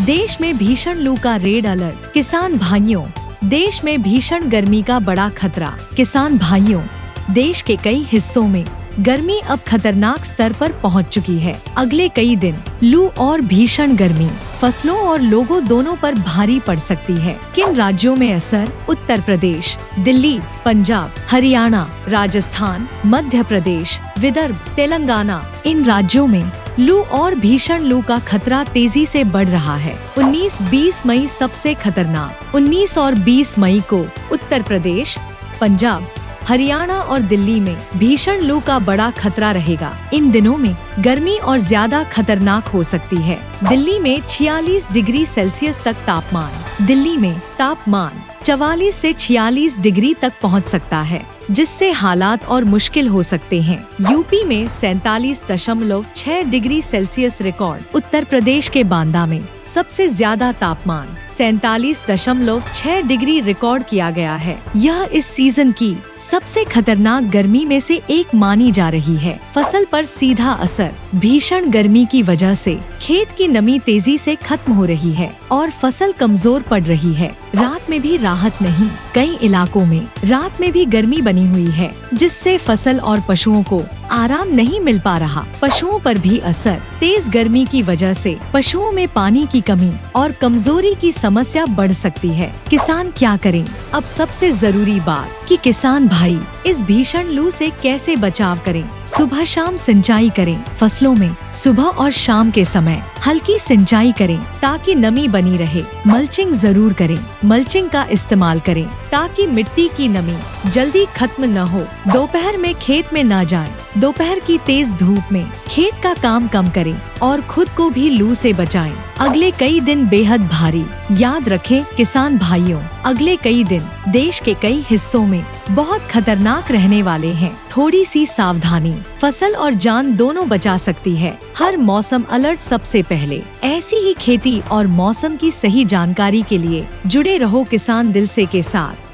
देश में भीषण लू का रेड अलर्ट। किसान भाइयों, देश में भीषण गर्मी का बड़ा खतरा। किसान भाइयों, देश के कई हिस्सों में गर्मी अब खतरनाक स्तर पर पहुंच चुकी है। अगले कई दिन लू और भीषण गर्मी फसलों और लोगों दोनों पर भारी पड़ सकती है। किन राज्यों में असर? उत्तर प्रदेश, दिल्ली, पंजाब, हरियाणा, राजस्थान, मध्य प्रदेश, विदर्भ, तेलंगाना। इन राज्यों में लू और भीषण लू का खतरा तेजी से बढ़ रहा है। 19-20 मई सबसे खतरनाक। 19 और 20 मई को उत्तर प्रदेश, पंजाब, हरियाणा और दिल्ली में भीषण लू का बड़ा खतरा रहेगा। इन दिनों में गर्मी और ज्यादा खतरनाक हो सकती है। दिल्ली में 46 डिग्री सेल्सियस तक तापमान। दिल्ली में तापमान 44 से 46 डिग्री तक पहुंच सकता है, जिससे हालात और मुश्किल हो सकते हैं। यूपी में 47.6 degree Celsius record. Uttar Pradesh के बांदा में सबसे ज्यादा तापमान 47.6 डिग्री रिकॉर्ड किया गया है। यह इस सीजन की सबसे खतरनाक गर्मी में से एक मानी जा रही है। फसल पर सीधा असर। भीषण गर्मी की वजह से खेत की नमी तेजी से खत्म हो रही है और फसल कमजोर पड़ रही है। रात में भी राहत नहीं। कई इलाकों में रात में भी गर्मी बनी हुई है, जिससे फसल और पशुओं को आराम नहीं मिल पा रहा। पशुओं पर भी असर। तेज गर्मी की वजह से पशुओं में पानी की कमी और कमजोरी की समस्या बढ़ सकती है। किसान क्या करें? अब सबसे जरूरी बात कि किसान भाई इस भीषण लू से कैसे बचाव करें। सुबह शाम सिंचाई करें। फसलों में सुबह और शाम के समय हल्की सिंचाई करें ताकि नमी बनी रहे। मल्चिंग जरूर करें। मल्चिंग का इस्तेमाल करें ताकि मिट्टी की नमी जल्दी खत्म न हो। दोपहर में खेत में न जाएं। दोपहर की तेज धूप में खेत का काम कम करें और खुद को भी लू से बचाएं। अगले कई दिन बेहद भारी। याद रखें किसान भाइयों, अगले कई दिन देश के कई हिस्सों में बहुत खतरनाक रहने वाले हैं। थोड़ी सी सावधानी फसल और जान दोनों बचा सकती है। हर मौसम अलर्ट सबसे पहले। ऐसी ही खेती और मौसम की सही जानकारी के लिए जुड़े रहो किसान दिल से के साथ।